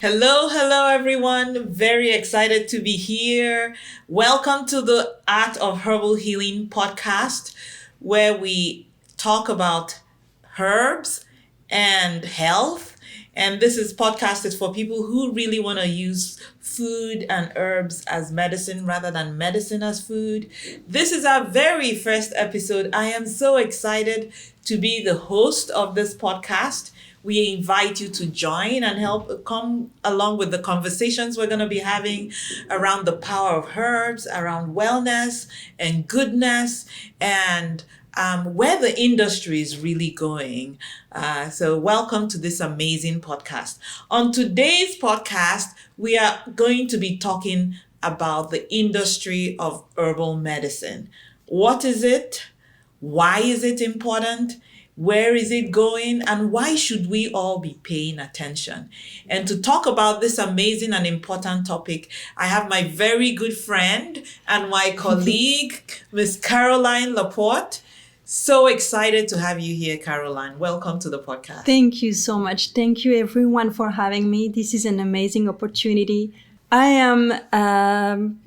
Hello, everyone. Very excited to be here. Welcome to the Art of Herbal Healing podcast, where we talk about herbs and health. And this is podcast is for people who really want to use food and herbs as medicine rather than medicine as food. This is our very first episode. I am so excited to be the host of this podcast. We invite you to join and help come along with the conversations we're going to be having around the power of herbs, around wellness and goodness, and where the industry is really going. So welcome to this amazing podcast. On today's podcast, we are going to be talking about the industry of herbal medicine. What is it? Why is it important? Where is it going? And why should we all be paying attention? And to talk about this amazing and important topic, I have my very good friend and my colleague, Miss Caroline LaPorte. So excited to have you here, Caroline. Welcome to the podcast. Thank you so much. Thank you, everyone, for having me. This is an amazing opportunity. I am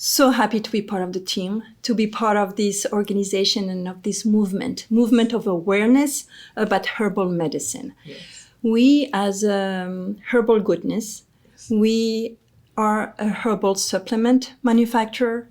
so happy to be part of the team, to be part of this organization and of this movement of awareness about herbal medicine. Yes. We, as Herbal Goodness, we are a herbal supplement manufacturer,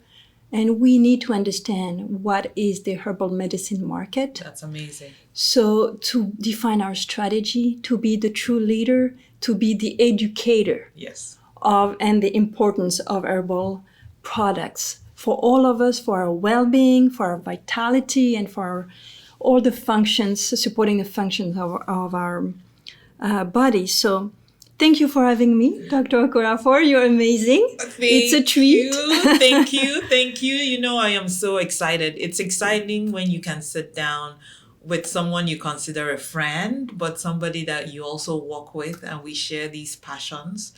and we need to understand what is the herbal medicine market. That's amazing. So to define our strategy, to be the true leader, to be the educator Yes. of and the importance of herbal products for all of us, for our well-being, for our vitality, and for all the functions, supporting the functions of our body. So thank you for having me, Dr. Okorafor. You're amazing. It's a treat. Thank you. You know, I am so excited. It's exciting when you can sit down with someone you consider a friend, but somebody that you also work with, and we share these passions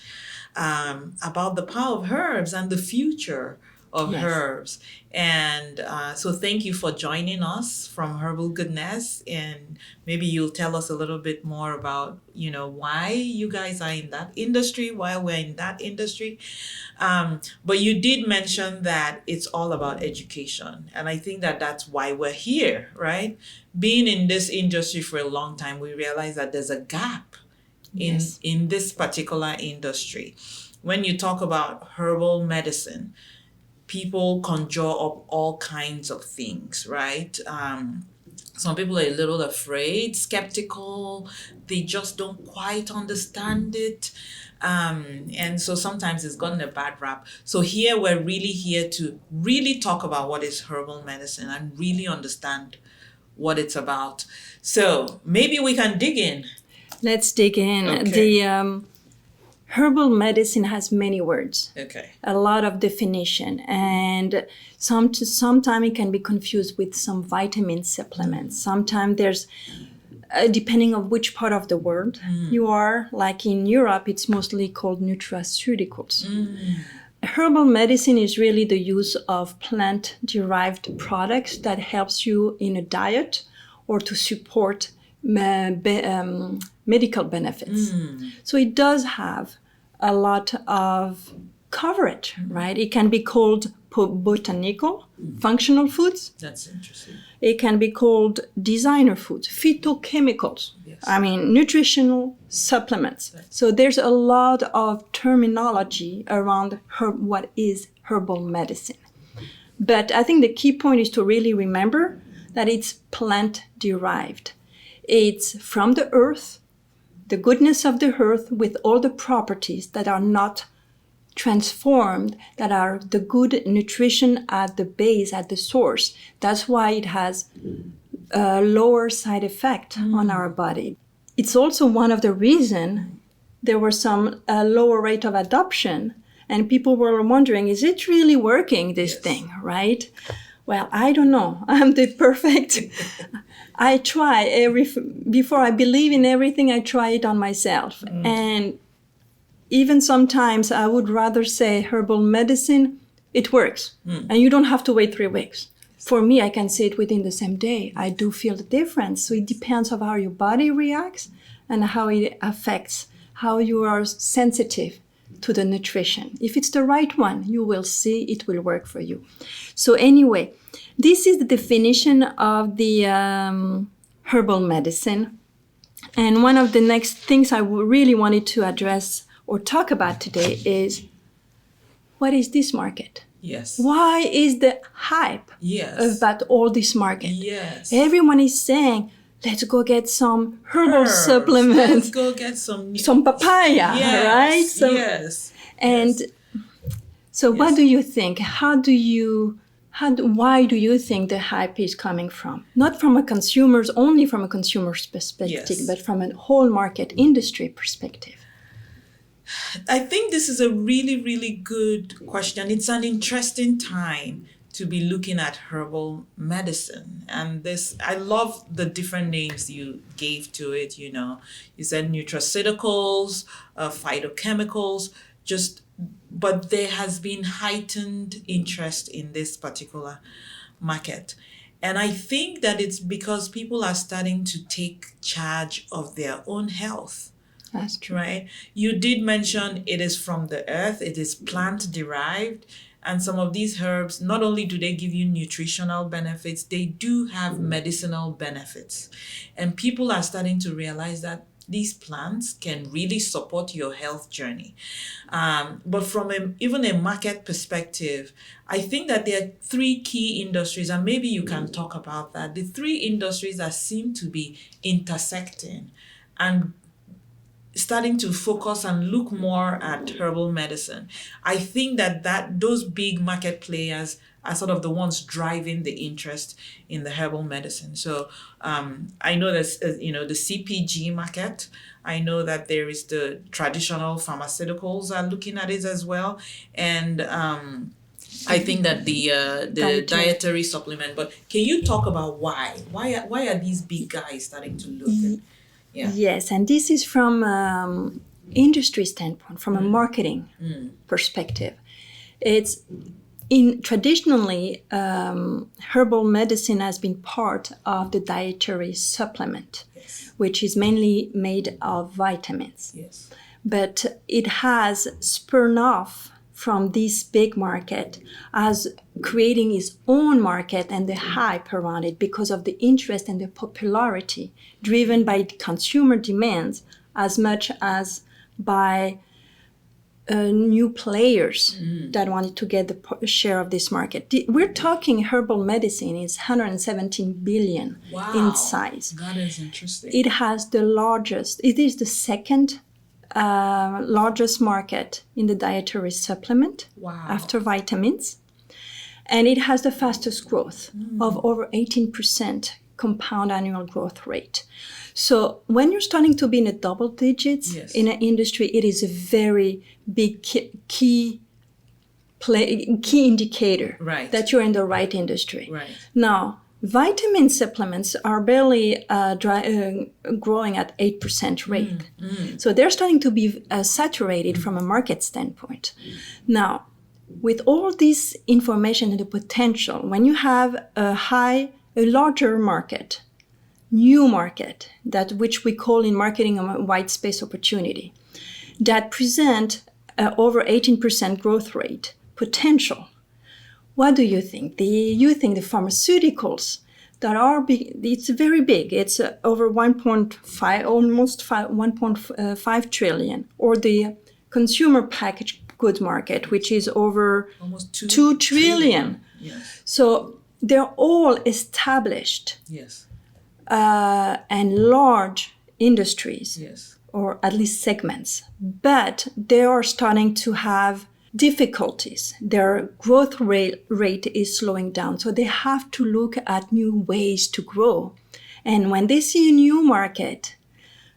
about the power of herbs and the future of Yes. herbs. And so thank you for joining us from Herbal Goodness. And maybe you'll tell us a little bit more about, why you guys are in that industry, why we're in that industry. But you did mention that it's all about education. And I think that that's why we're here, right? Being in this industry for a long time, we realize that there's a gap Yes. in this particular industry. When you talk about herbal medicine, people conjure up all kinds of things, right? Some people are a little afraid, skeptical. They just don't quite understand it. And so sometimes it's gotten a bad rap. So here we're really here to really talk about what is herbal medicine and really understand what it's about. So maybe we can dig in. Let's dig in. Okay. The herbal medicine has many words, Okay. a lot of definition, and sometimes it can be confused with some vitamin supplements. Sometimes there's, depending on which part of the world you are, like in Europe, it's mostly called nutraceuticals. Herbal medicine is really the use of plant-derived products that helps you in a diet or to support medical benefits. So it does have a lot of coverage, right? It can be called botanical, functional foods. That's interesting. It can be called designer foods, phytochemicals. Yes. I mean, nutritional supplements. Right. So there's a lot of terminology around what is herbal medicine. But I think the key point is to really remember that it's plant-derived. It's from the earth, the goodness of the earth with all the properties that are not transformed, that are the good nutrition at the base, at the source. That's why it has a lower side effect on our body. It's also one of the reasons there was some lower rate of adoption, and people were wondering, is it really working, this thing, right? Well, I don't know. I'm the perfect. I try before I believe in everything, I try it on myself. And even sometimes I would rather say herbal medicine, it works. And you don't have to wait 3 weeks. For me, I can say it within the same day. I do feel the difference. So it depends on how your body reacts and how it affects how you are sensitive to the nutrition. If it's the right one, you will see it will work for you. So anyway, this is the definition of the herbal medicine. And one of the next things I really wanted to address or talk about today is, what is this market? Yes. Why is the hype about all this market? Yes. Everyone is saying, let's go get some herbal supplements. Let's go get some papaya, right? Yes. And so what do you think? Why do you think the hype is coming from? Not from only from a consumer's perspective, but from a whole market industry perspective. I think this is a really, really good question. It's an interesting time to be looking at herbal medicine. And I love the different names you gave to it. You said nutraceuticals, phytochemicals, but there has been heightened interest in this particular market. And I think that it's because people are starting to take charge of their own health. That's true. Right? You did mention it is from the earth, it is plant derived. And some of these herbs, not only do they give you nutritional benefits, they do have medicinal benefits. And people are starting to realize that these plants can really support your health journey. But from even a market perspective, I think that there are three key industries, and maybe you can talk about that. The three industries that seem to be intersecting and starting to focus and look more at herbal medicine. I think that those big market players are sort of the ones driving the interest in the herbal medicine. So I know there's the CPG market. I know that there is the traditional pharmaceuticals are looking at it as well, and I think that the dietary supplement. But can you talk about why are these big guys starting to look at? Yeah. Yes, and this is from industry standpoint, from a marketing perspective. It's traditionally herbal medicine has been part of the dietary supplement, which is mainly made of vitamins. Yes. But it has spun off from this big market as creating its own market and the hype around it because of the interest and the popularity driven by consumer demands as much as by new players that wanted to get the share of this market. We're talking herbal medicine is 117 billion in size. That is interesting. It is the second largest market in the dietary supplement after vitamins. And it has the fastest growth of over 18% compound annual growth rate. So when you're starting to be in the double digits in an industry, it is a very big key indicator that you're in the right industry. Right. Now, vitamin supplements are barely growing at 8% rate. So they're starting to be saturated from a market standpoint. Now, with all this information and the potential, when you have a larger market, new market, that which we call in marketing a white space opportunity, that present over 18% growth rate potential, what do you think? You think the pharmaceuticals that are big, it's very big. It's over 1.5, almost 1.5 trillion, or the consumer packaged goods market, which is over almost 2 trillion. Yes. So they're all established and large industries, or at least segments, but they are starting to have difficulties. Their growth rate is slowing down. So they have to look at new ways to grow. And when they see a new market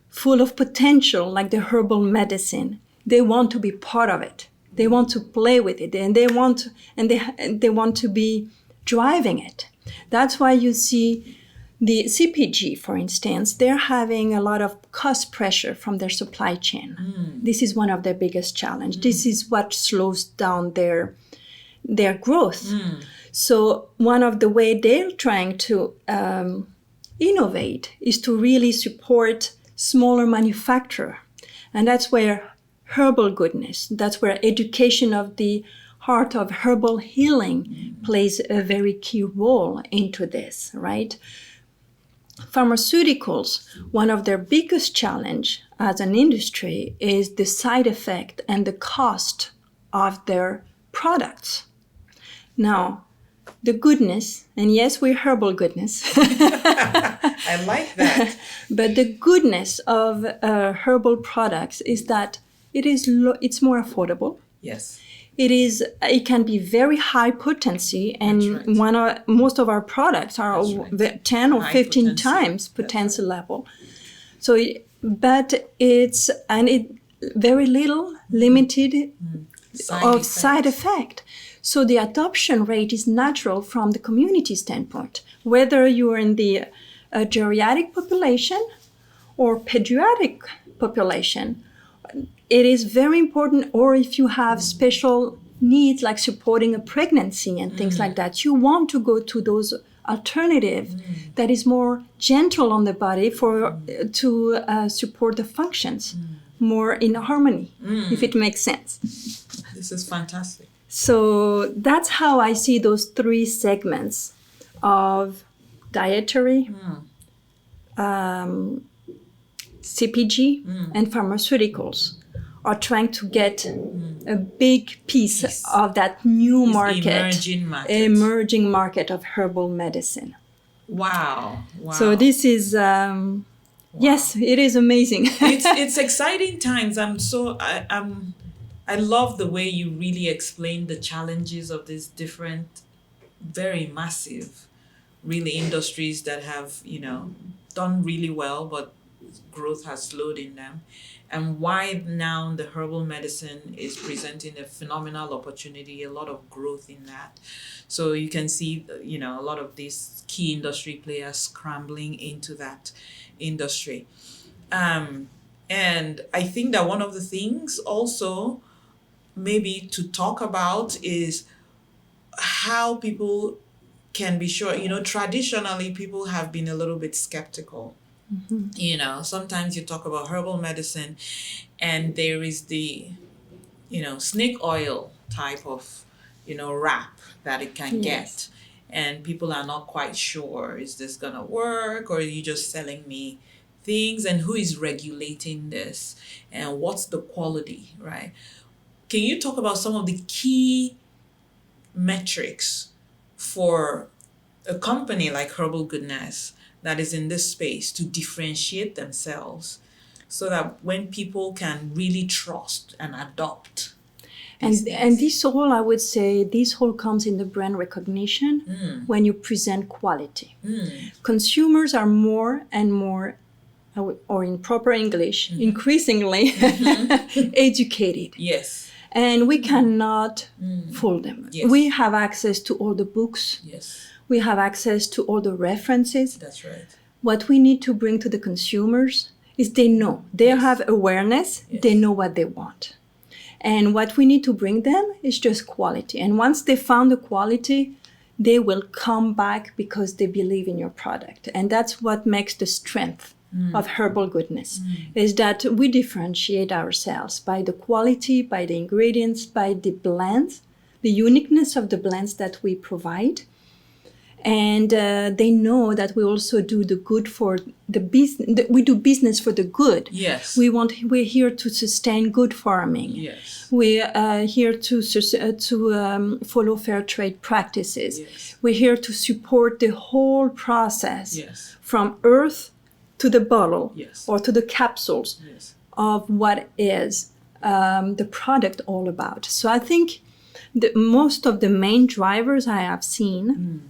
full of potential, like the herbal medicine, they want to be part of it. They want to play with it, and they want to be driving it. That's why you see the CPG, for instance, they're having a lot of cost pressure from their supply chain. This is one of their biggest challenges. This is what slows down their growth. So one of the way they're trying to innovate is to really support smaller manufacturers And that's where herbal goodness, that's where education of the heart of herbal healing plays a very key role into this, right? Pharmaceuticals, one of their biggest challenge as an industry is the side effect and the cost of their products. Now, the goodness, and yes, we're herbal goodness. I like that. But the goodness of herbal products is that it's more affordable. Yes. It can be very high potency, and most of our products are 10 or 15 times potency level. So, but it's very little limited side effect. So the adoption rate is natural from the community standpoint, whether you are in the geriatric population or pediatric population. It is very important, or if you have special needs like supporting a pregnancy and things like that, you want to go to those alternative that is more gentle on the body to support the functions more in harmony, if it makes sense. This is fantastic. So that's how I see those three segments of dietary, CPG, and pharmaceuticals are trying to get a big piece of that new emerging market of herbal medicine. Wow. So this is, yes, it is amazing. it's exciting times. I love the way you really explain the challenges of these different, very massive, really industries that have, done really well, but growth has slowed in them. And why now the herbal medicine is presenting a phenomenal opportunity, a lot of growth in that. So you can see, a lot of these key industry players scrambling into that industry. And I think that one of the things also maybe to talk about is how people can be sure, traditionally people have been a little bit skeptical. Sometimes you talk about herbal medicine and there is the, snake oil type of, wrap that it can get. And people are not quite sure, is this going to work, or are you just selling me things, and who is regulating this and what's the quality, right? Can you talk about some of the key metrics for a company like Herbal Goodness that is in this space to differentiate themselves so that when people can really trust and adopt? And this all, I would say, this all comes in the brand recognition when you present quality. Consumers are more and more, or in proper English, increasingly educated. Yes. And we cannot fool them. Yes. We have access to all the books. Yes. We have access to all the references. That's right. What we need to bring to the consumers is they know. They have awareness. Yes. They know what they want. And what we need to bring them is just quality. And once they found the quality, they will come back because they believe in your product. And that's what makes the strength of Herbal Goodness, is that we differentiate ourselves by the quality, by the ingredients, by the blends, the uniqueness of the blends that we provide. And they know that we also do the good for the business. We do business for the good. Yes. We're here to sustain good farming. Yes. We're here to follow fair trade practices. Yes. We're here to support the whole process, from earth to the bottle, or to the capsules, of what is the product all about. So I think most of the main drivers I have seen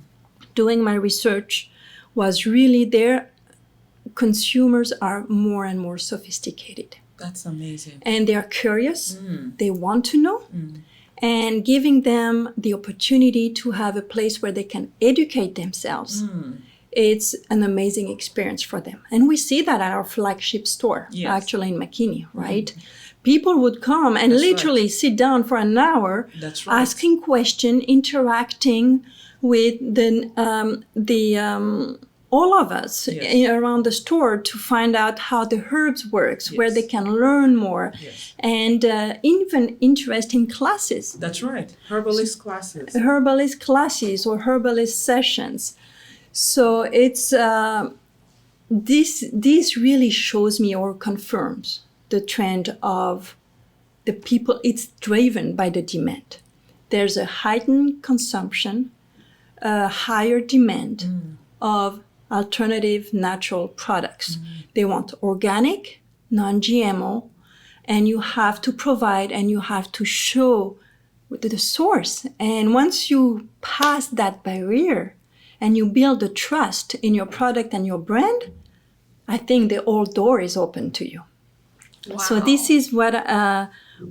doing my research was really their consumers are more and more sophisticated. That's amazing. And they are curious. They want to know. And giving them the opportunity to have a place where they can educate themselves, it's an amazing experience for them. And we see that at our flagship store, actually in McKinney, right? People would come and literally sit down for an hour, asking questions, interacting with all of us Yes. around the store to find out how the herbs works, where Yes. they can learn more, Yes. and even interesting classes, That's right. Herbalist classes. herbalist classes or herbalist sessions. So it's this really shows me or confirms the trend of the people. It's driven by the demand. There's a heightened consumption, a higher demand of alternative natural products. They want organic, non-GMO, and you have to provide and you have to show the source. And once you pass that barrier and you build the trust in your product and your brand, I think the whole door is open to you. Wow. So this is what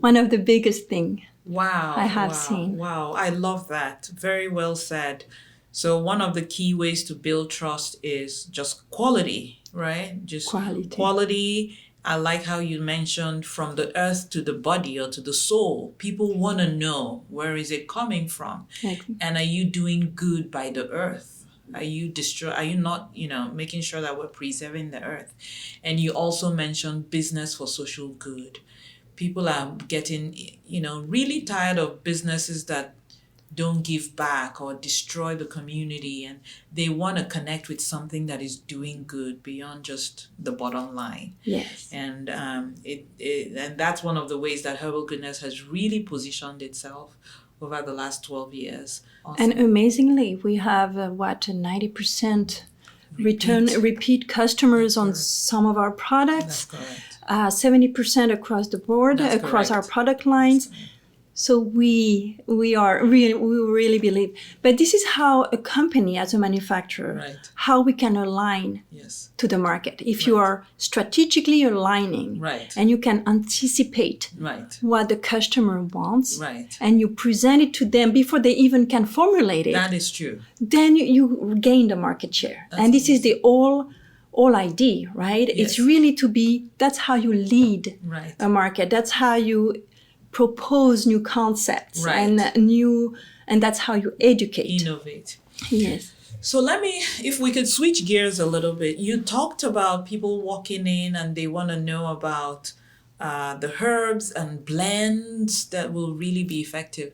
one of the biggest things Wow. I have wow, seen. Wow. I love that. Very well said. So one of the key ways to build trust is just quality, right? Just quality. I like how you mentioned from the earth to the body or to the soul. People want to know, where is it coming from? Exactly. And are you doing good by the earth? Are you not, making sure that we're preserving the earth? And you also mentioned business for social good. People are getting, really tired of businesses that don't give back or destroy the community, and they want to connect with something that is doing good beyond just the bottom line. Yes. And and that's one of the ways that Herbal Goodness has really positioned itself over the last 12 years. Awesome. And amazingly, we have 90% repeat customers on some of our products. That's correct. 70% across the board, That's across correct. our product lines. So we really believe. But this is how a company, as a manufacturer, Right. how we can align Yes. to the market. If you are strategically aligning, Right. and you can anticipate Right. what the customer wants, Right. and you present it to them before they even can formulate it, That is true. then you gain the market share. That's and this is the whole idea, right? Yes. It's really that's how you lead Right. a market. That's how you propose new concepts, Right. and that's how you educate. Innovate. Yes. So if we could switch gears a little bit, you talked about people walking in and they want to know about the herbs and blends that will really be effective.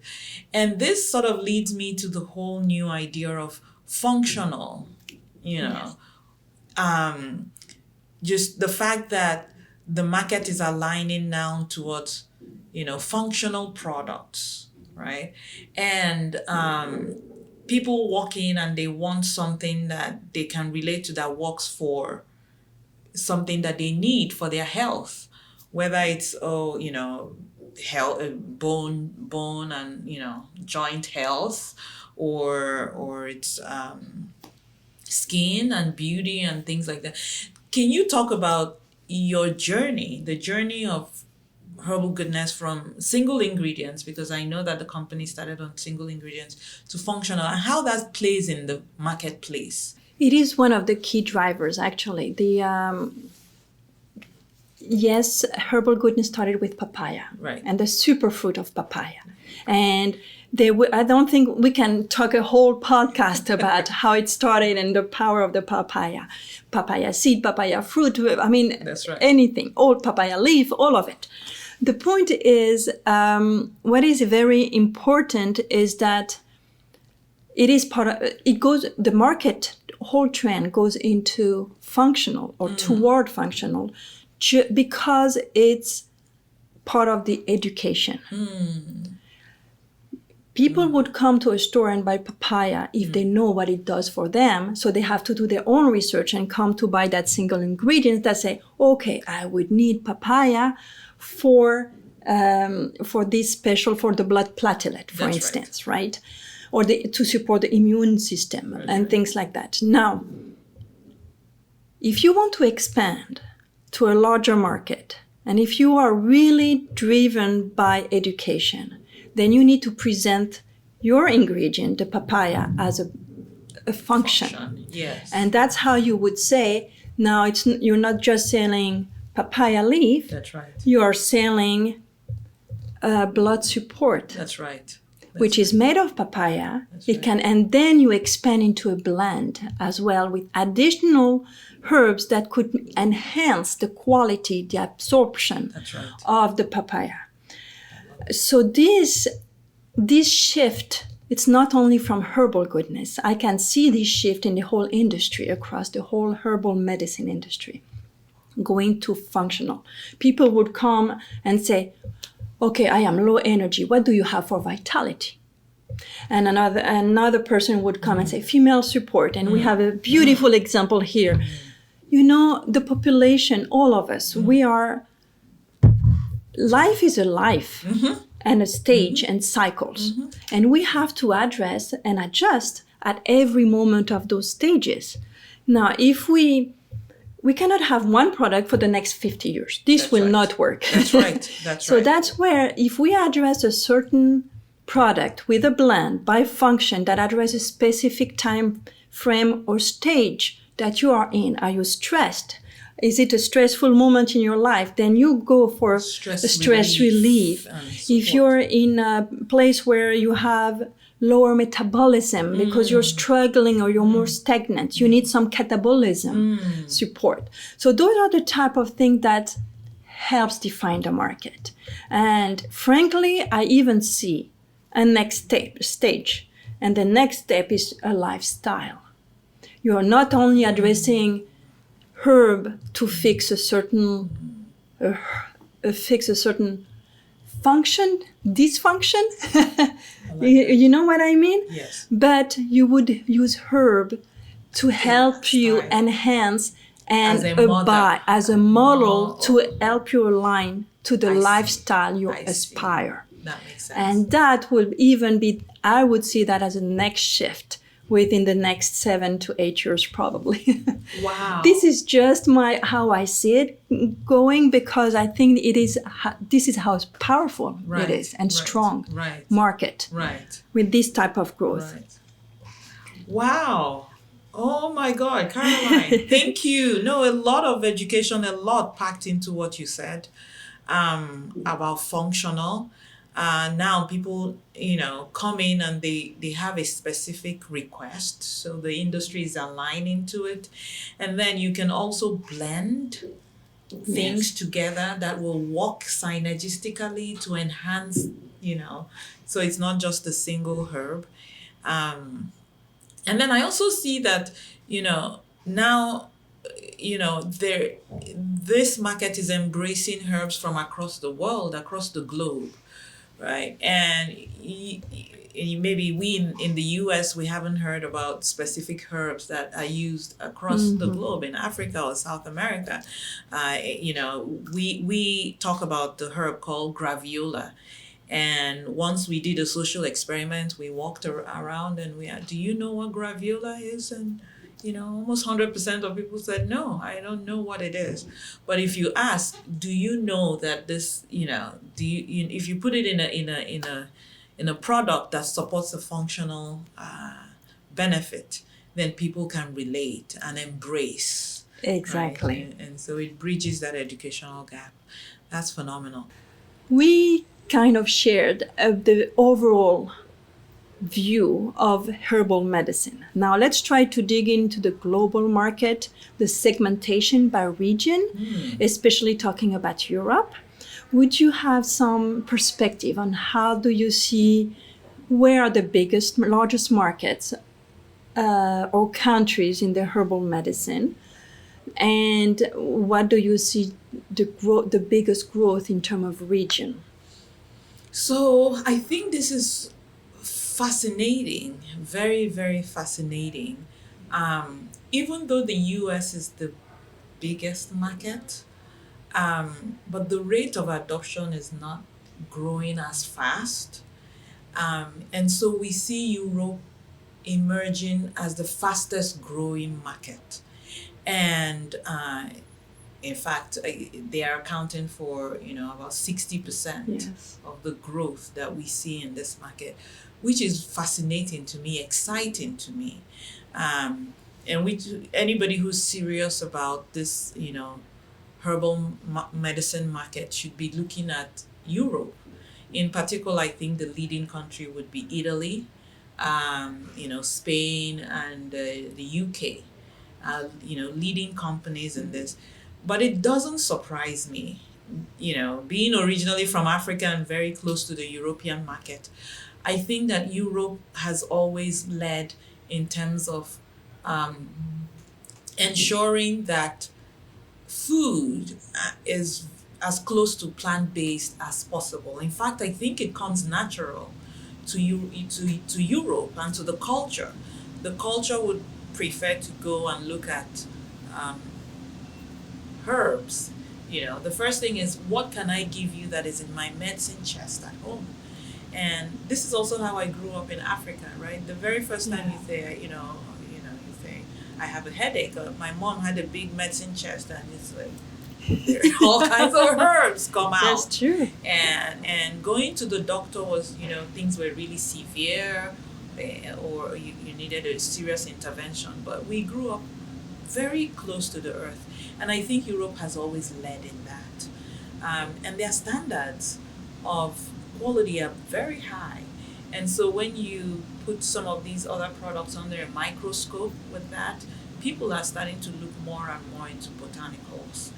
And this sort of leads me to the whole new idea of functional, Yes. Just the fact that the market is aligning now towards, functional products, right? And people walk in and they want something that they can relate to, that works for something that they need for their health, whether it's health, bone and joint health, or it's skin and beauty and things like that. Can you talk about your journey, the journey of Herbal Goodness from single ingredients, because I know that the company started on single ingredients, to functional, and how that plays in the marketplace? It is one of the key drivers, actually. Yes, Herbal Goodness started with papaya, Right. and the superfruit of papaya. And I don't think we can talk a whole podcast about how it started and the power of the papaya seed, papaya fruit. I mean, That's right. Anything, all papaya leaf, all of it. The point is, what is very important is that the market whole trend goes into functional or toward functional because it's part of the education. People would come to a store and buy papaya if they know what it does for them. So they have to do their own research and come to buy that single ingredient that say, okay, I would need papaya for this special, for the blood platelet, for That's instance, right? Or to support the immune system and things like that. Now, if you want to expand to a larger market, and if you are really driven by education, then you need to present your ingredient, the papaya, as a function. Yes. And that's how you would say, now you're not just selling papaya leaf, That's right. you are selling blood support. That's right. which is made of papaya. That's It right. can, and then you expand into a blend as well with additional herbs that could enhance the quality, the absorption That's right. of the papaya. So this shift, it's not only from Herbal Goodness. I can see this shift in the whole industry, across the whole herbal medicine industry, going to functional. People would come and say, okay, I am low energy. What do you have for vitality? And another person would come and say, female support. And we have a beautiful example here. You know, the population, all of us, life is a life and a stage and cycles. And we have to address and adjust at every moment of those stages. Now, if we cannot have one product for the next 50 years. This That's will right. not work. That's right. That's So right. that's where, if we address a certain product with a blend by function that addresses a specific time frame or stage that you are in, are you stressed? Is it a stressful moment in your life? Then you go for a stress relief. If you're in a place where you have lower metabolism because you're struggling or you're more stagnant, you need some catabolism support. So those are the type of thing that helps define the market. And frankly, I even see a next stage. And the next step is a lifestyle. You are not only addressing herb to fix a certain function, dysfunction. You know what I mean? Yes. But you would use herb to help you enhance and abide as a model to help you align to the lifestyle you aspire. That makes sense. And that will even be, I would see that as a next shift within the next 7 to 8 years, probably. Wow. This is just how I see it going, because I think this is how powerful it is and strong market with this type of growth. Right. Wow. Oh my God, Caroline, thank you. No, a lot of education, a lot packed into what you said about functional. Now people, come in and they have a specific request. So the industry is aligning to it. And then you can also blend things together that will work synergistically to enhance, so it's not just a single herb. And then I also see that, now, this market is embracing herbs from across the world, across the globe, right? And maybe we in the US, we haven't heard about specific herbs that are used across the globe, in Africa or South America. We talk about the herb called graviola. And once we did a social experiment, we walked around and do you know what graviola is? And, almost 100% of people said, no, I don't know what it is. But if you ask, do you know that this, if you put it in a product that supports a functional benefit, then people can relate and embrace. Exactly. Right? And so it bridges that educational gap. That's phenomenal. We kind of shared the overall view of herbal medicine. Now let's try to dig into the global market, the segmentation by region, especially talking about Europe. Would you have some perspective on how do you see where are the largest markets or countries in the herbal medicine? And what do you see the biggest growth in terms of region? So I think this is fascinating, very, very fascinating. Even though the US is the biggest market, but the rate of adoption is not growing as fast. And so we see Europe emerging as the fastest growing market. And in fact, they are accounting for, about 60% of the growth that we see in this market, which is fascinating to me, exciting to me. And anybody who's serious about this, herbal medicine market should be looking at Europe. In particular, I think the leading country would be Italy, Spain and the UK, leading companies in this. But it doesn't surprise me, being originally from Africa and very close to the European market. I think that Europe has always led in terms of um, ensuring that food is as close to plant-based as possible. In fact, I think it comes natural to Europe and to the culture. The culture would prefer to go and look at um, herbs. The first thing is, what can I give you that is in my medicine chest at home? And this is also how I grew up in Africa, right? The very first time you say, you say, I have a headache. My mom had a big medicine chest, and it's like there are all kinds of herbs come out. That's true. And going to the doctor was, things were really severe, or you needed a serious intervention. But we grew up very close to the earth, and I think Europe has always led in that. And their standards of quality are very high. And so when you put some of these other products under a microscope with that, people are starting to look more and more into botanicals.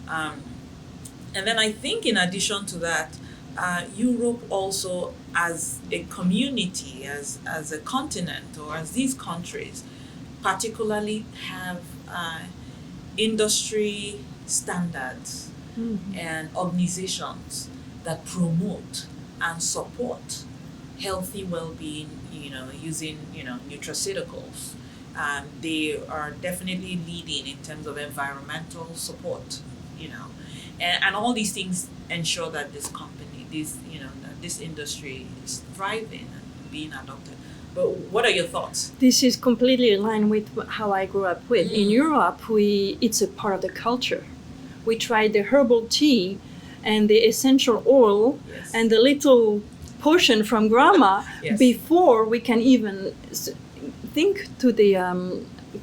And then I think in addition to that, Europe also as a community, as a continent, or as these countries, particularly have industry standards and organizations that promote and support healthy well-being, using, nutraceuticals. They are definitely leading in terms of environmental support, and all these things ensure that this company, this industry is thriving and being adopted. But what are your thoughts? This is completely in line with how I grew up with. In Europe, it's a part of the culture. We tried the herbal tea and the essential oil and the little potion from grandma before we can even think to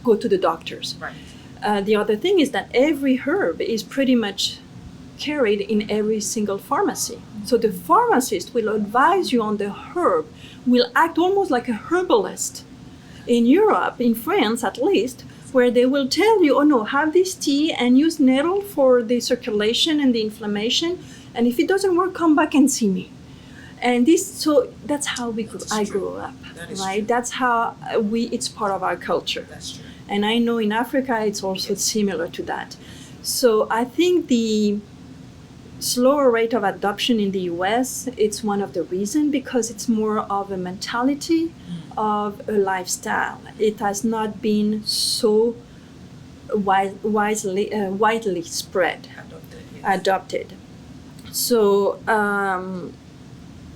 go to the doctors. Right. The other thing is that every herb is pretty much carried in every single pharmacy. So the pharmacist will advise you on the herb, will act almost like a herbalist. In Europe, in France at least, where they will tell you, oh no, have this tea and use nettle for the circulation and the inflammation, and if it doesn't work, come back and see me. And that's how I grew up, right? True. That's how it's part of our culture. That's true. And I know in Africa it's also similar to that. So I think the slower rate of adoption in the US, it's one of the reasons, because it's more of a mentality of a lifestyle. It has not been so widely spread, adopted. So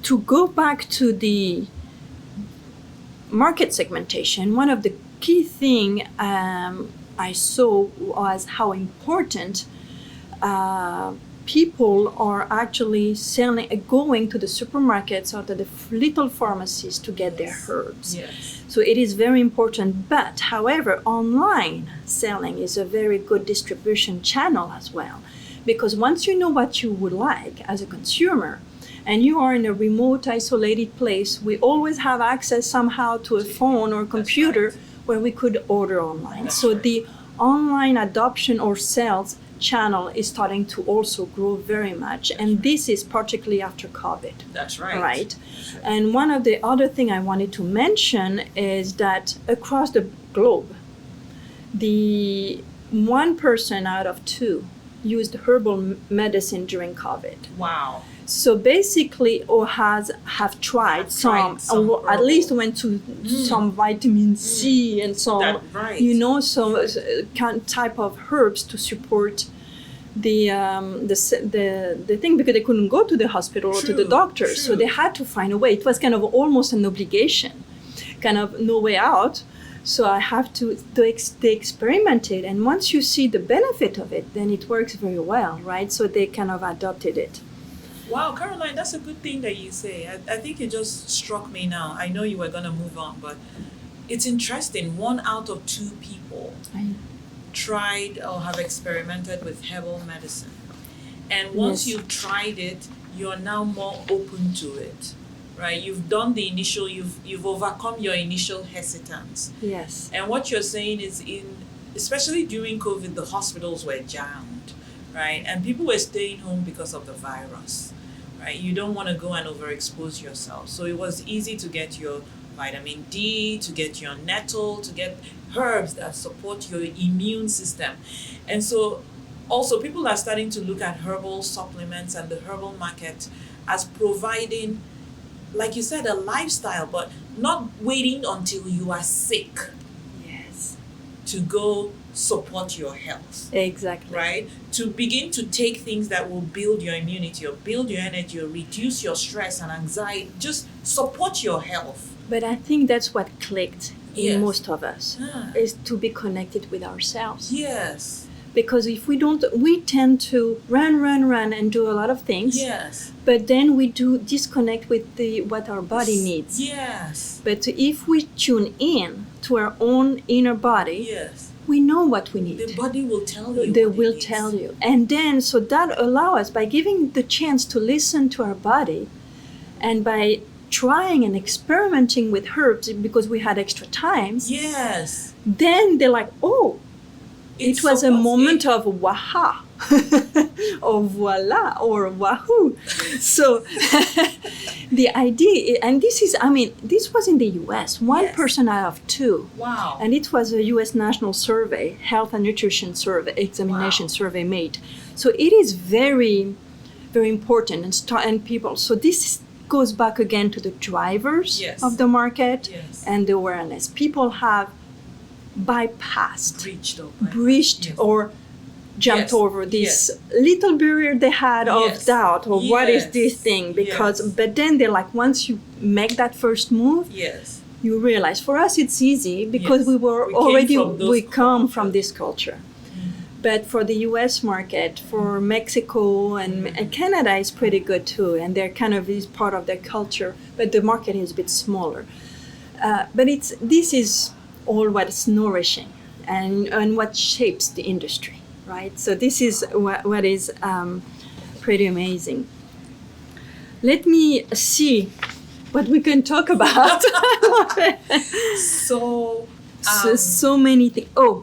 to go back to the market segmentation, one of the key thing I saw was how important people are actually going to the supermarkets or to the little pharmacies to get their herbs. Yes. So it is very important. But however, online selling is a very good distribution channel as well, because once you know what you would like as a consumer, and you are in a remote, isolated place, we always have access somehow to a phone or computer where we could order online. So the online adoption or sales channel is starting to also grow very much. And this is particularly after COVID. That's right. Right. And one of the other thing I wanted to mention is that across the globe, the 1 person out of 2 used herbal medicine during COVID. Wow. So basically, or have tried some or at least went to some vitamin C and some, some type of herbs to support the thing, because they couldn't go to the hospital or to the doctor. So they had to find a way. It was kind of almost an obligation, kind of no way out. So I have they experimented, and once you see the benefit of it, then it works very well, right? So they kind of adopted it. Wow, Caroline, that's a good thing that you say. I think it just struck me now. I know you were going to move on, but it's interesting. 1 out of 2 people tried or have experimented with herbal medicine. And once Yes. you've tried it, you're now more open to it, right? You've done the initial, you've overcome your initial hesitance. Yes. And what you're saying is, especially during COVID, the hospitals were jammed, right? And people were staying home because of the virus, right? You don't want to go and overexpose yourself. So it was easy to get your vitamin D, to get your nettle, to get herbs that support your immune system. And so also people are starting to look at herbal supplements and the herbal market as providing, like you said, a lifestyle, but not waiting until you are sick Yes. to go support your health, Exactly. right? To begin to take things that will build your immunity or build your energy or reduce your stress and anxiety, just support your health. But I think that's what clicked in Yes. most of us, is to be connected with ourselves. Yes. Because if we don't, we tend to run and do a lot of things. Yes. But then we do disconnect with what our body needs. Yes. But if we tune in to our own inner body, Yes. we know what we need. The body will tell you. They what it will needs. tell you. And then, so that allows us, by giving the chance to listen to our body, and by trying and experimenting with herbs because we had extra time, Yes. then they're like, oh, it was a moment of waha, or voila, or wahoo. So the idea, and this is, I mean, this was in the US, one Yes. person out of two. Wow. And it was a US national survey, health and nutrition survey, examination Wow. survey made. So it is very, very important, and people, so this goes back again to the drivers Yes. of the market Yes. and the awareness. People have bypassed, breached, Yes. or jumped Yes. over this little barrier they had Yes. of doubt, or what is this Yes. thing, because Yes. but then they're like, once you make that first move, Yes. you realize, for us it's easy because Yes. we were We came already, from those we come cultures. from this culture. But for the US market, for Mexico and Canada is pretty good too, and they're kind of is part of their culture, but the market is a bit smaller. But this is all what's nourishing and what shapes the industry, right? So this is what is pretty amazing. Let me see what we can talk about. So, so many things. Oh,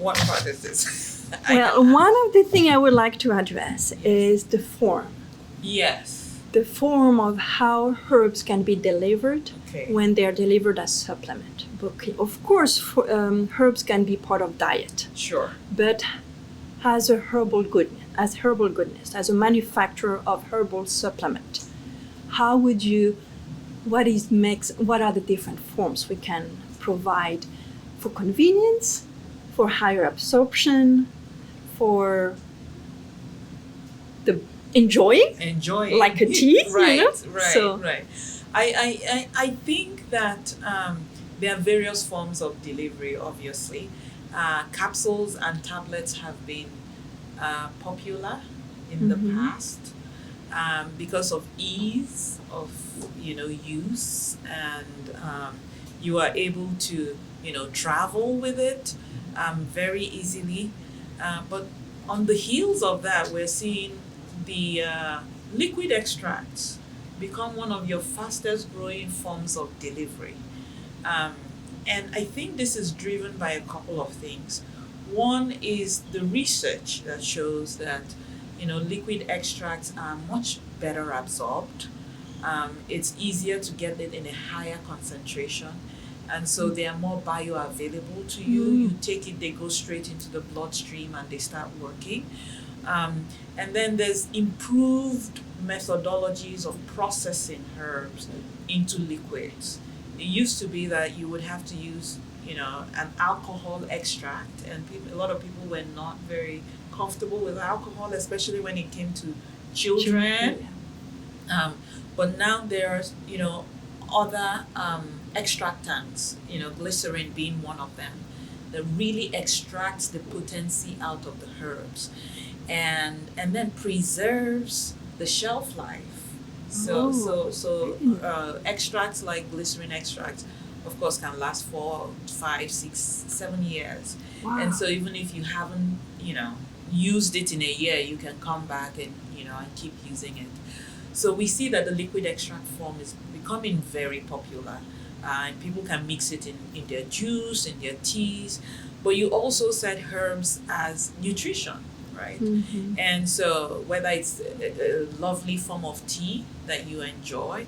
what part is this? well, one of the things I would like to address is the form. Yes. The form of how herbs can be delivered Okay. when they're delivered as supplement. Okay. Of course, herbs can be part of diet, Sure. but as herbal goodness, as a manufacturer of herbal supplement, how would you? What are the different forms we can provide for convenience, for higher absorption, for the enjoying, like a tea, right, you know? right, So- right. I think that there are various forms of delivery. Obviously, capsules and tablets have been popular in the past because of ease of use, and you are able to travel with it very easily. But on the heels of that, we're seeing the liquid extracts become one of your fastest growing forms of delivery. And I think this is driven by a couple of things. One is the research that shows that liquid extracts are much better absorbed. It's easier to get it in a higher concentration, and so they are more bioavailable to you. You take it, they go straight into the bloodstream and they start working. And then there's improved methodologies of processing herbs into liquids. It used to be that you would have to use, an alcohol extract, and a lot of people were not very comfortable with alcohol, especially when it came to children. But now there's, other extractants, glycerin being one of them, that really extracts the potency out of the herbs, and then preserves the shelf life. Extracts like glycerin extracts, of course, can last 4, 5, 6, 7 years. Wow. And so even if you haven't used it in a year, you can come back and and keep using it. So we see that the liquid extract form is becoming very popular, and people can mix it in their juice, in their teas. But you also said herbs as nutrition, right? Mm-hmm. And so whether it's a lovely form of tea that you enjoy,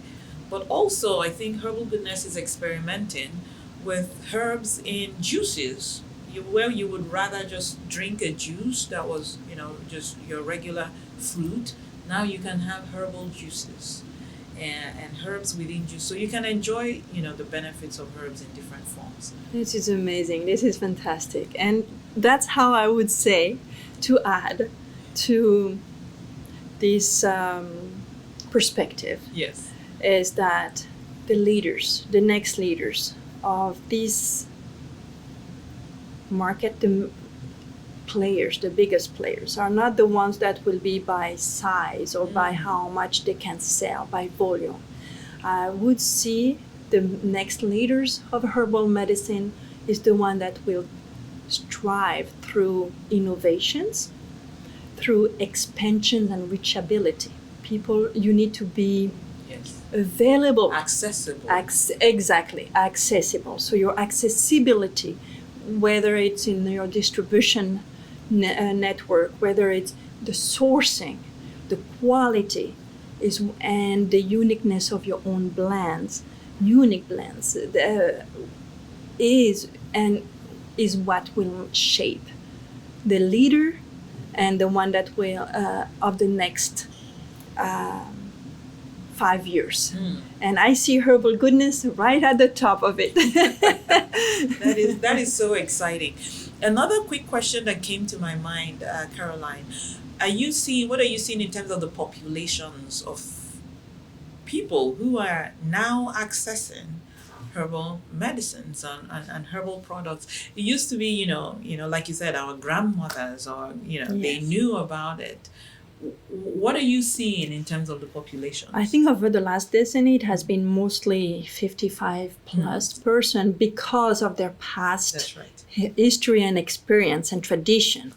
but also I think Herbal Goodness is experimenting with herbs in juices. Where you would rather just drink a juice that was, just your regular fruit, now you can have herbal juices and herbs within juice. So you can enjoy, the benefits of herbs in different forms. This is amazing. This is fantastic. And that's how I would say to add to this perspective Yes. is that the next leaders of this market, the players, the biggest players, are not the ones that will be by size or by how much they can sell, by volume. I would see the next leaders of herbal medicine is the one that will strive through innovations, through expansion and reachability. People, you need to be available, accessible. Exactly, accessible. So your accessibility, whether it's in your distribution network, whether it's the sourcing, the quality, and the uniqueness of your own blends, unique blends, is what will shape the leader and the one that will of the next 5 years. And I see Herbal Goodness right at the top of it. That is so exciting. Another quick question that came to my mind, Caroline, what are you seeing in terms of the populations of people who are now accessing herbal medicines and herbal products? It used to be, like you said, our grandmothers, or they knew about it. What are you seeing in terms of the population? I think over the last decade, it has been mostly 55 plus person because of their past history and experience and tradition.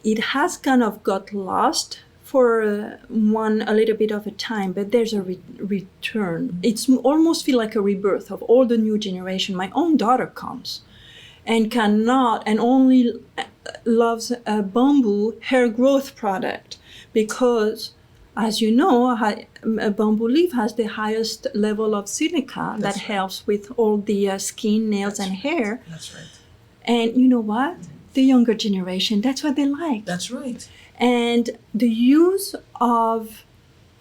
It has kind of got lost for a little bit of a time, but there's a return. It's almost feel like a rebirth of all the new generation. My own daughter comes and only loves a bamboo hair growth product because, as you know, a bamboo leaf has the highest level of silica that helps with all the skin, nails, and hair. That's right. And you know what? The younger generation, that's what they like. That's right. And the use of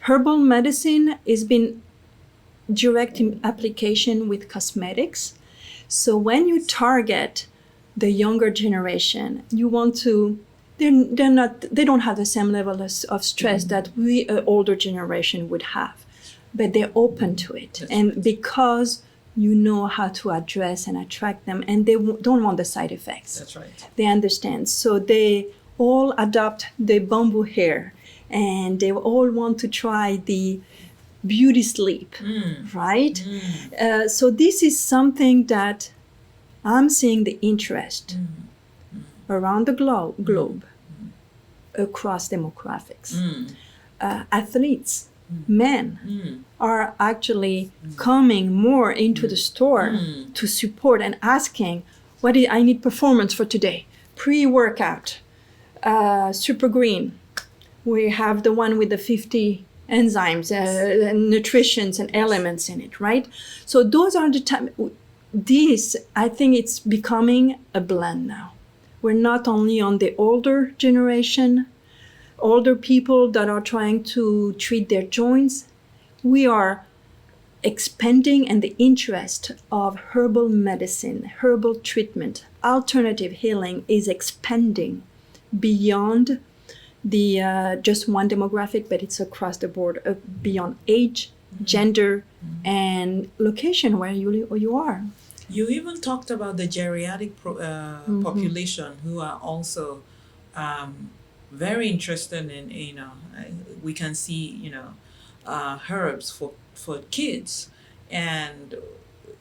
herbal medicine has been direct in application with cosmetics. So when you target the younger generation, you want to, they don't have the same level of stress that we, older generation, would have, but they're open to it. That's and right. Because you know how to address and attract them, and they don't want the side effects. That's right. They understand. So they all adopt the bamboo hair, and they all want to try the beauty sleep, right? So this is something that I'm seeing the interest around the globe across demographics. Athletes, men, are actually coming more into the store to support and asking, I need performance for today, pre-workout, super green. We have the one with the 50 enzymes, nutritions and elements in it, right? So those are the time. This, I think it's becoming a blend now. We're not only on the older generation, older people that are trying to treat their joints. We are expanding, and the interest of herbal medicine, herbal treatment, alternative healing is expanding beyond the just one demographic, but it's across the board, beyond age, gender, and location where you are. You even talked about the geriatric population who are also very interested in, we can see, herbs for kids. And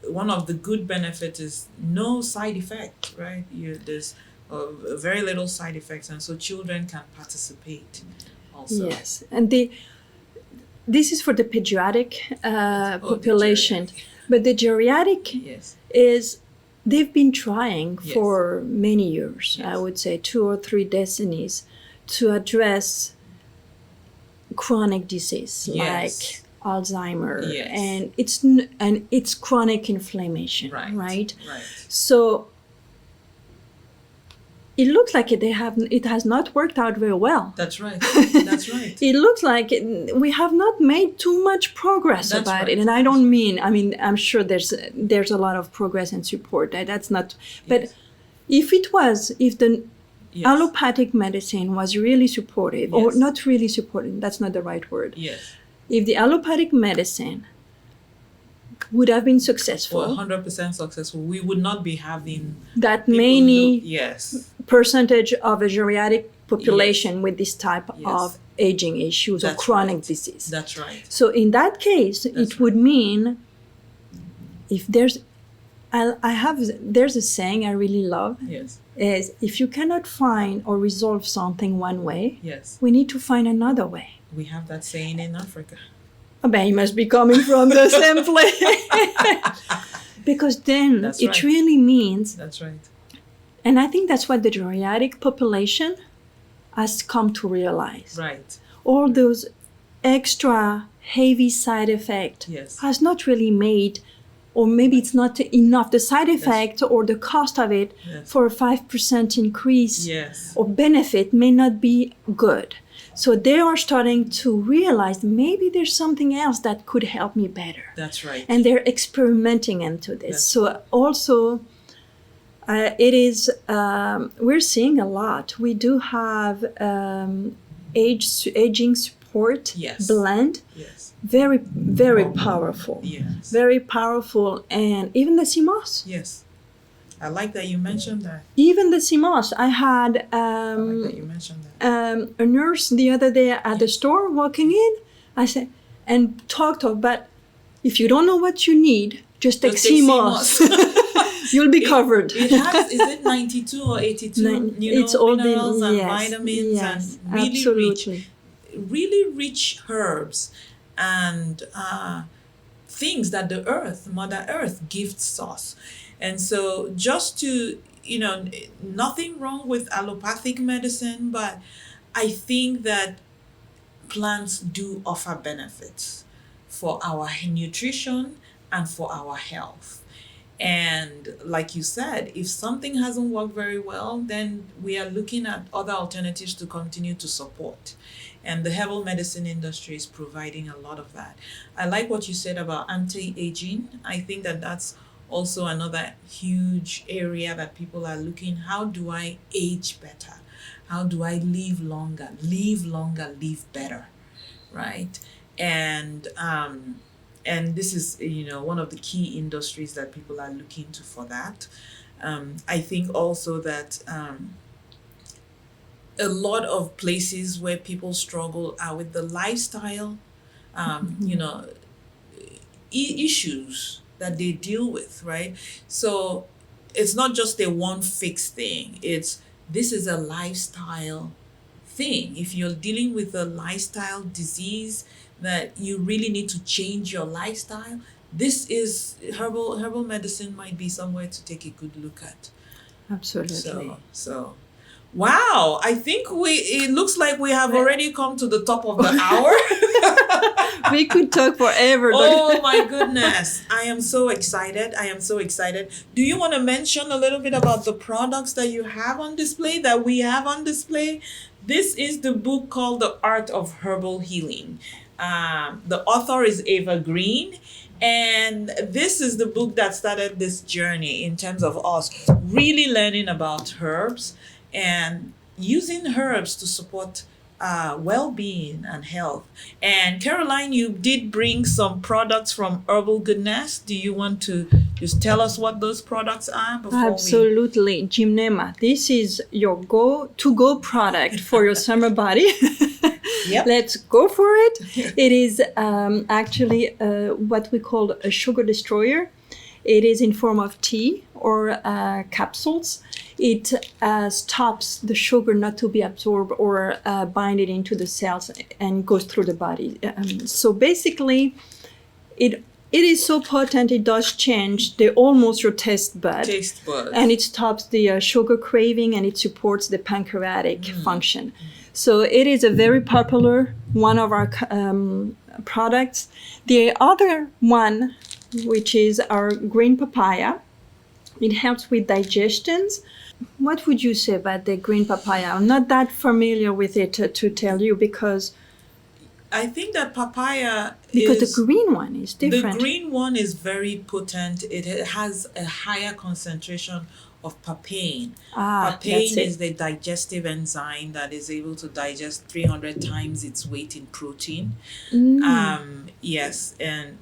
one of the good benefits is no side effect, right? There's very little side effects, and so children can participate also. Yes, and this is for the pediatric population, but the geriatric Yes. is they've been trying Yes. for many years. Yes. I would say 2 or 3 decades to address chronic disease Yes. like Alzheimer, Yes. and it's chronic inflammation, Right. right? Right. So it looks like it has not worked out very well. That's right. That's right. It looks like we have not made too much progress That's about right. it, and I'm sure there's a lot of progress and support. That's not, but Yes. if the Yes. allopathic medicine was really supportive, or Yes. not really supportive, that's not the right word. Yes. If the allopathic medicine would have been For successful, 100% successful, we would not be having that people many yes. percentage of a geriatric population with this type Yes. of aging issues or That's chronic right. disease. That's right. So in that case, That's it would mean if there's a saying I really love Yes. is if you cannot find or resolve something one way, Yes. we need to find another way. We have that saying in Africa. Oh, but he must be coming from the same place. Because then That's it right. really means, That's right. and I think that's what the geriatric population has come to realize. Right. All those extra heavy side effects Yes. has not really made, or maybe it's not enough, the side effect or the cost of it Yes. for a 5% increase Yes. or benefit may not be good. So they are starting to realize maybe there's something else that could help me better. That's right. And they're experimenting into this. That's So also, it is, we're seeing a lot. We do have aging support Yes. blend, Yes. very, very powerful. Yes. Very powerful. And even the CMOS. Yes. I like that you mentioned that. Even the CMOS. I had I like that you mentioned that. a nurse the other day at the store walking in. I said, and talked about, if you don't know what you need, just take Just take CMOS. You'll be covered. It has, is it 92 or 82, It's all the- minerals and yes, vitamins yes, and really absolutely. really rich herbs and things that the earth, Mother Earth, gifts us. And so just to, nothing wrong with allopathic medicine, but I think that plants do offer benefits for our nutrition and for our health. And like you said, if something hasn't worked very well, then we are looking at other alternatives to continue to support. And the herbal medicine industry is providing a lot of that. I like what you said about anti-aging. I think that that's also another huge area that people are looking. How do I age better? How do I live longer, live better, right? And this is, one of the key industries that people are looking to for that. I think also that a lot of places where people struggle are with the lifestyle, issues that they deal with, right? So it's not just a one fixed thing. This is a lifestyle thing. If you're dealing with a lifestyle disease that you really need to change your lifestyle, this is herbal medicine might be somewhere to take a good look at. Absolutely. So wow, I think it looks like we have already come to the top of the hour. We could talk forever. Oh my goodness. I am so excited. Do you want to mention a little bit about the products that you have on display, that we have on display? This is the book called The Art of Herbal Healing. The author is Ava Green. And this is the book that started this journey in terms of us really learning about herbs and using herbs to support well-being and health. And Caroline, you did bring some products from Herbal Goodness. Do you want to just tell us what those products are before Absolutely. Gymnema. This is your go product for your summer body. Yep. Let's go for it. It is actually what we call a sugar destroyer. It is in form of tea or capsules. it stops the sugar not to be absorbed or binded into the cells and goes through the body. So basically, it is so potent, it does change almost your taste bud. And it stops the sugar craving, and it supports the pancreatic function. So it is a very popular one of our products. The other one, which is our green papaya, it helps with digestions. What would you say about the green papaya? I'm not that familiar with it to tell you, because I think that papaya the green one is different. The green one is very potent. It has a higher concentration of papain. Papain is the digestive enzyme that is able to digest 300 times its weight in protein. Yes, and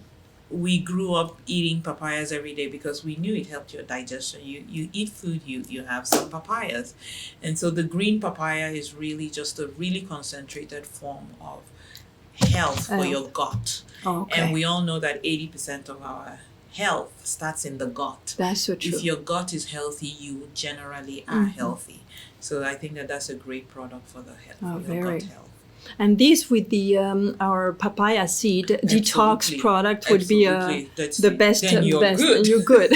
we grew up eating papayas every day because we knew it helped your digestion. You eat food, you have some papayas. And so the green papaya is really just a really concentrated form of health for your gut. Okay. And we all know that 80% of our health starts in the gut. That's so true. If your gut is healthy, you generally are healthy. So I think that that's a great product for the health, for your gut health. And this with the our papaya seed detox product would be the best. Then you're best. good. You're good.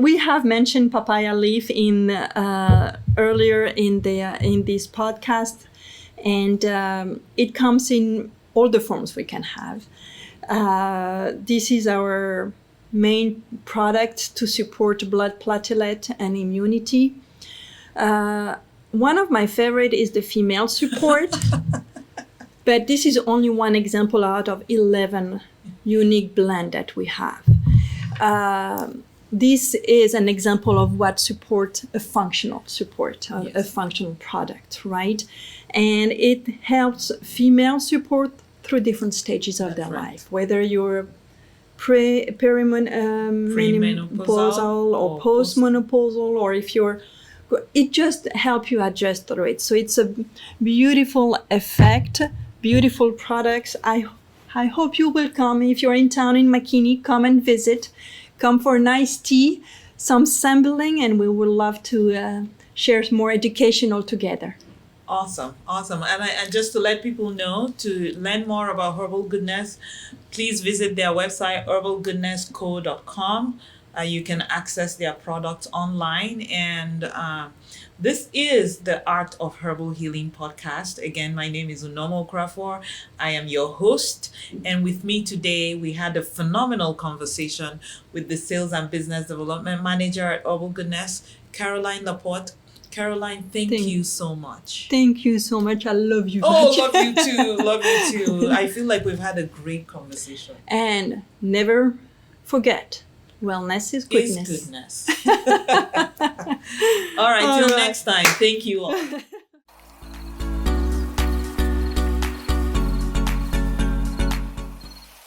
We have mentioned papaya leaf in earlier in this podcast. And it comes in all the forms we can have. This is our main product to support blood platelet and immunity. One of my favorite is the female support, but this is only one example out of 11 unique blend that we have. This is an example of what support a functional support, a functional product, right? And it helps female support through different stages of their life, whether you're perimenopausal or postmenopausal, or if you're, it just helps you adjust through it. So it's a beautiful effect, beautiful products. I hope you will come. If you're in town in McKinney, come and visit. Come for a nice tea, some sampling, and we would love to share more educational together. Awesome. And just to let people know, to learn more about Herbal Goodness, please visit their website, herbalgoodnessco.com. You can access their products online. And this is the Art of Herbal Healing podcast. Again, my name is non-gmo Crawford. I am your host. And with me today, we had a phenomenal conversation with the Sales and Business Development Manager at Herbal Goodness, Caroline LaPorte. Caroline, thank you so much. Thank you so much. I love you. Love you too. Love you too. I feel like we've had a great conversation. And never forget, wellness is goodness. All right, till next time. Thank you all.